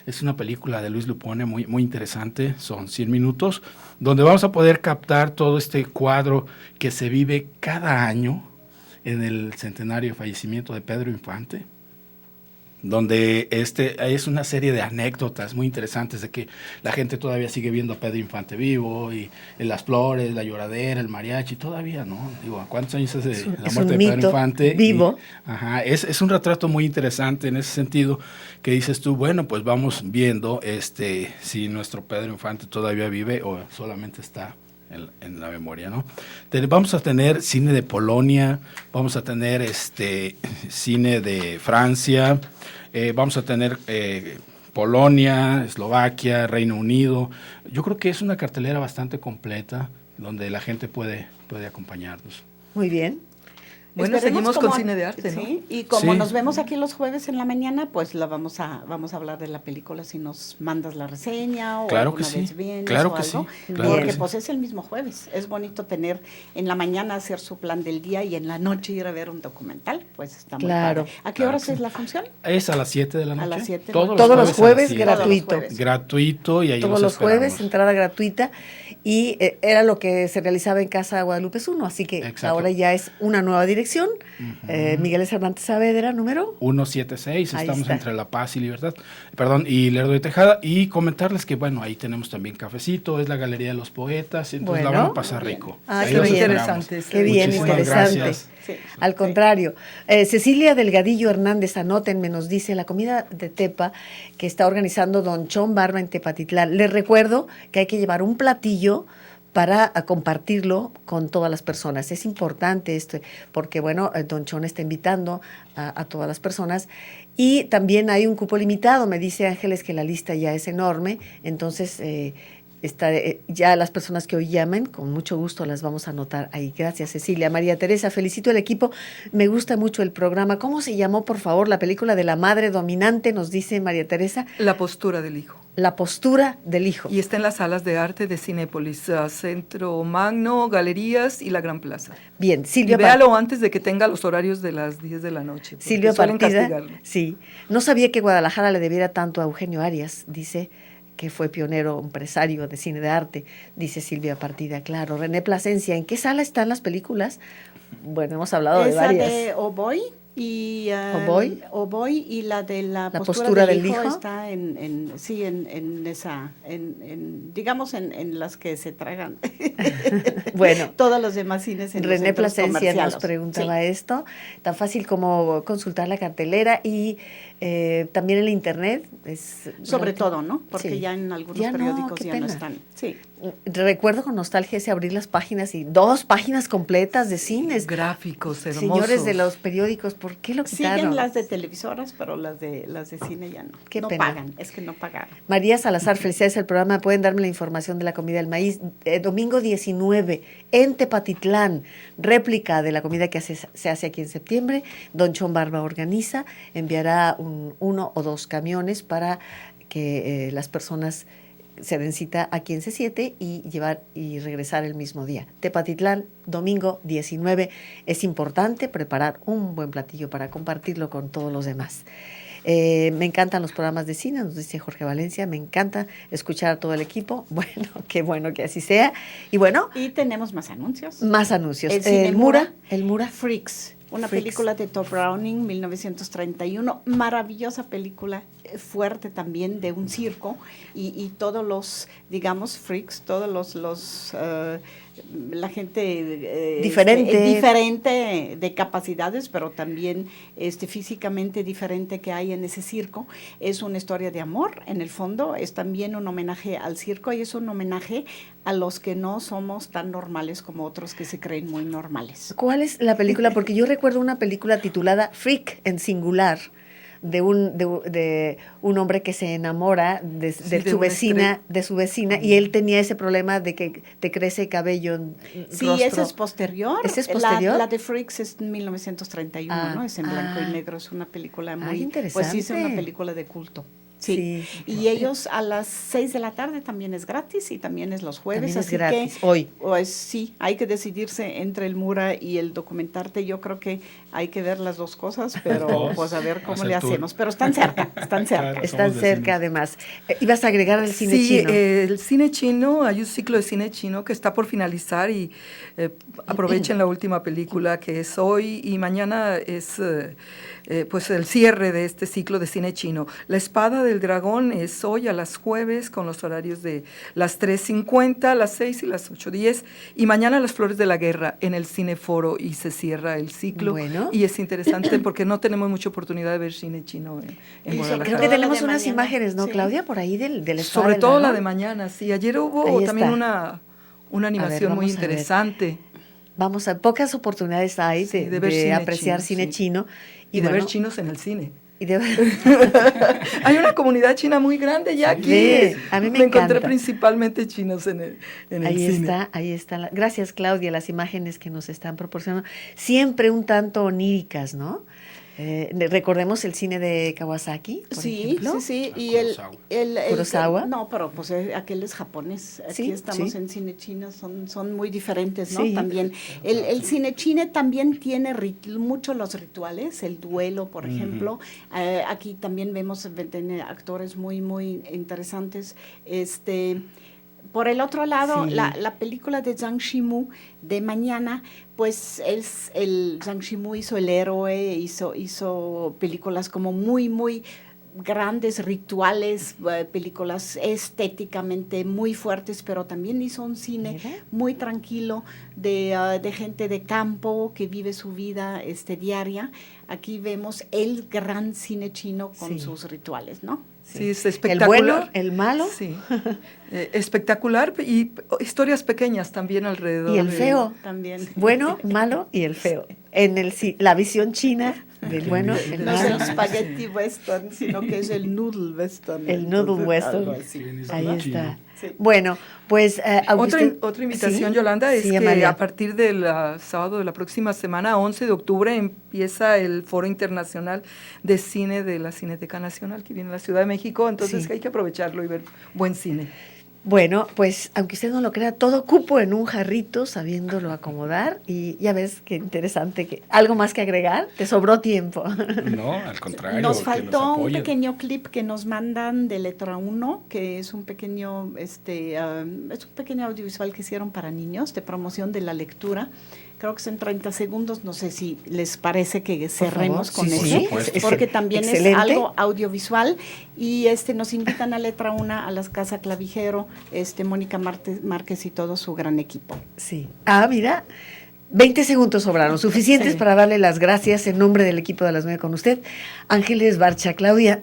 Es una película de Luis Lupone muy, muy interesante, son 100 minutos, donde vamos a poder captar todo este cuadro que se vive cada año en el centenario de fallecimiento de Pedro Infante, donde es una serie de anécdotas muy interesantes de que la gente todavía sigue viendo a Pedro Infante vivo, y en las flores, la lloradera, el mariachi, todavía, ¿no? Digo, ¿a cuántos años hace la es muerte un de Pedro mito Infante? vivo. Es un retrato muy interesante en ese sentido, que dices tú, bueno, pues vamos viendo si nuestro Pedro Infante todavía vive o solamente está en la memoria, ¿no? Vamos a tener cine de Polonia, vamos a tener cine de Francia, vamos a tener Polonia, Eslovaquia, Reino Unido. Yo creo que es una cartelera bastante completa donde la gente puede acompañarnos. Muy bien. Bueno, Esperemos seguimos con como- cine de arte, ¿no? Sí, y como Sí. nos vemos aquí los jueves en la mañana, pues vamos a hablar de la película si nos mandas la reseña o Claro alguna que sí, vez vienes claro o que algo, sí, claro porque que sí. pues es el mismo jueves. Es bonito tener en la mañana hacer su plan del día y en la noche ir a ver un documental, pues está muy Claro. padre. ¿A qué Claro horas que es sí. la función? Es a las 7 de la noche. A las 7 de la Todos los a las jueves 7. gratuito. Todos los jueves. Gratuito, y ahí Todos los esperamos. jueves, entrada gratuita, y era lo que se realizaba en Casa Guadalupe 1, así que Exacto. ahora ya es una nueva dirección. Ujú. Miguel de Cervantes Saavedra, número. 176, Ahí estamos está. entre La Paz y Libertad, y Lerdo de Tejada, y comentarles que, bueno, ahí tenemos también cafecito, es la Galería de los Poetas, entonces la Bueno. van a pasar rico. Ah, Ahí qué los bien. esperamos. Interesante. Qué bien, Muchísimas interesante. gracias. Sí. Al contrario, Cecilia Delgadillo Hernández, anótenme, nos dice la comida de Tepa que está organizando Don Chon Barba en Tepatitlán. Les recuerdo que hay que llevar un platillo para compartirlo con todas las personas. Es importante esto, porque bueno, Don Chon está invitando a todas las personas, y también hay un cupo limitado. Me dice Ángeles que la lista ya es enorme, entonces ya las personas que hoy llamen, con mucho gusto las vamos a anotar ahí. Gracias, Cecilia. María Teresa, felicito al equipo, me gusta mucho el programa. ¿Cómo se llamó, por favor, la película de la madre dominante? Nos dice María Teresa. La postura del hijo. La postura del hijo. Y está en las salas de arte de Cinépolis, Centro Magno, Galerías y la Gran Plaza. Bien, Y Silvia véalo antes de que tenga los horarios de las 10 de la noche. porque Silvia suelen Partida, castigarlo. sí. No sabía que Guadalajara le debiera tanto a Eugenio Arias, dice que fue pionero empresario de cine de arte, dice Silvia Partida, claro. René Plasencia, ¿en qué sala están las películas? Bueno, hemos hablado de Esa varias. de Oboy y ¿Oboy? Oboy y la de la postura del hijo. está en esa, digamos en las que se tragan. Bueno. Todos los demás cines en los René centros Plasencia nos comerciales. preguntaba Sí. esto, tan fácil como consultar la cartelera, y también en la internet. Sobre todo, ¿no? Porque Sí. ya en algunos Ya no, periódicos qué ya pena. no están. Sí. recuerdo con nostalgia ese abrir las páginas y 2 páginas completas de cines. Gráficos hermosos. Señores de los periódicos, ¿por qué lo quitaron? Siguen las de televisoras, pero las de cine ya no. Qué no pena. pagan, es que no pagaron. María Salazar, felicidades al programa. Pueden darme la información de la comida del maíz. Domingo 19, en Tepatitlán, réplica de la comida que se hace aquí en septiembre. Don Chon Barba organiza, enviará 1 o 2 camiones para que las personas se den cita aquí en C7 y llevar y regresar el mismo día. Tepatitlán, domingo 19. Es importante preparar un buen platillo para compartirlo con todos los demás. Me encantan los programas de cine, nos dice Jorge Valencia, me encanta escuchar a todo el equipo. Bueno, qué bueno que así sea. Y bueno, Y tenemos más anuncios. más anuncios. El Cine Mura. El Mura. Freaks, una Freaks. película de Todd Browning, 1931, maravillosa película, fuerte también, de un circo, y todos los, digamos, freaks, todos los la gente diferente de capacidades, pero también físicamente diferente que hay en ese circo. Es una historia de amor, en el fondo, es también un homenaje al circo y es un homenaje a los que no somos tan normales como otros que se creen muy normales. ¿Cuál es la película? Porque yo recuerdo una película titulada Freak en singular, de un hombre que se enamora de su vecina, y él tenía ese problema de que te crece cabello en Sí, rostro. ese es posterior. ¿Ese es posterior? La de Freaks es 1931, ¿no? Es en blanco y negro, es una película muy... interesante. Pues sí, es una película de culto. Sí. Y ellos a las 6 de la tarde también es gratis y también es los jueves. También es así gratis, que, hoy. Pues sí, hay que decidirse entre el Mura y el documentarte. Yo creo que hay que ver las dos cosas, pero pues a ver cómo le hacemos. Pero están cerca, están cerca. Claro, Están somos cerca, vecinos. además. ¿Ibas a agregar el cine Sí, chino? el cine chino, hay un ciclo de cine chino que está por finalizar y aprovechen la última película que es hoy y mañana es pues el cierre de este ciclo de cine chino. La Espada del Dragón es hoy a las jueves con los horarios de las 3:50, las 6 y las 8:10 y mañana Las Flores de la Guerra en el Cineforo y se cierra el ciclo. Bueno. Y es interesante porque no tenemos mucha oportunidad de ver cine chino en Y Guadalajara. Creo que la tenemos de unas mañana, imágenes, ¿no, sí. Claudia? Por ahí del Espada Sobre del todo la Dragón. de mañana, sí. Ayer hubo Ahí también está. una animación muy vamos a ver. interesante. Vamos a pocas oportunidades hay Sí, de, de ver de cine apreciar chino, cine sí. chino. Y de bueno, ver chinos en el cine. y de- Hay una comunidad china muy grande ya aquí. Sí, a mí me encontré encanta. principalmente chinos en el Ahí cine. está, ahí está. Gracias, Claudia, las imágenes que nos están proporcionando. Siempre un tanto oníricas, ¿no? Recordemos el cine de Kawasaki, por Sí, ejemplo. sí, A y Kurosawa. el Kurosawa. no, pero pues aquel es japonés. Aquí Sí, estamos sí. en cine chino, son muy diferentes, ¿no? Sí. También el cine chino también tiene mucho los rituales, el duelo, por ejemplo. Aquí también vemos tiene actores muy interesantes. Por el otro lado, Sí. la película de Zhang Yimou de mañana, pues Zhang Yimou hizo El Héroe, hizo películas como muy grandes, rituales, películas estéticamente muy fuertes, pero también hizo un cine Mira. muy tranquilo de gente de campo que vive su vida diaria. Aquí vemos el gran cine chino con Sí. sus rituales, ¿no? Sí, es El espectacular. bueno, el malo Sí. Espectacular y historias pequeñas también alrededor. y el feo. También. Bueno, malo y el feo. En la visión china del bueno, el No es el malo. spaghetti western, sino que es el noodle western. El noodle Entonces, western. algo así. Ahí Chino. está. Sí. Bueno, pues aunque Otra invitación, ¿Sí? Yolanda, es Sí, que Amalia. a partir del sábado de la próxima semana, 11 de octubre, empieza el Foro Internacional de Cine de la Cineteca Nacional, que viene a la Ciudad de México, entonces Sí. hay que aprovecharlo y ver buen cine. Bueno, pues aunque usted no lo crea, todo cupo en un jarrito, sabiéndolo acomodar, y ya ves qué interesante, que algo más que agregar, te sobró tiempo. No, al contrario. Nos que faltó un apoyen. pequeño clip que nos mandan de Letra 1, que es un pequeño, es un pequeño audiovisual que hicieron para niños de promoción de la lectura. Creo que son 30 segundos, no sé si les parece que cerremos favor, con sí, eso, sí, supuesto. porque también excelente. es algo audiovisual y nos invitan a Letra 1, a las Casa Clavijero, Mónica Márquez y todo su gran equipo. Sí. Ah, mira, 20 segundos sobraron, suficientes Sí. para darle las gracias en nombre del equipo de las 9 con usted, Ángeles Barcha, Claudia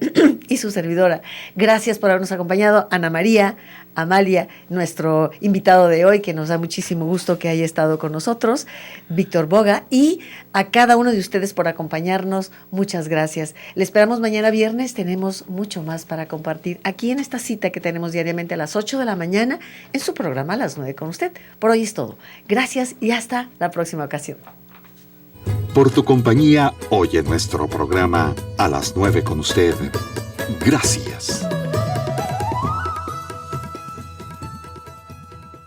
y su servidora. Gracias por habernos acompañado, Ana María, Amalia, nuestro invitado de hoy, que nos da muchísimo gusto que haya estado con nosotros, Víctor Boga, y a cada uno de ustedes por acompañarnos, muchas gracias. Le esperamos mañana viernes, tenemos mucho más para compartir aquí en esta cita que tenemos diariamente a las 8 de la mañana en su programa A las 9 con usted. Por hoy es todo. Gracias y hasta la próxima ocasión. Por tu compañía hoy en nuestro programa A las 9 con usted. Gracias.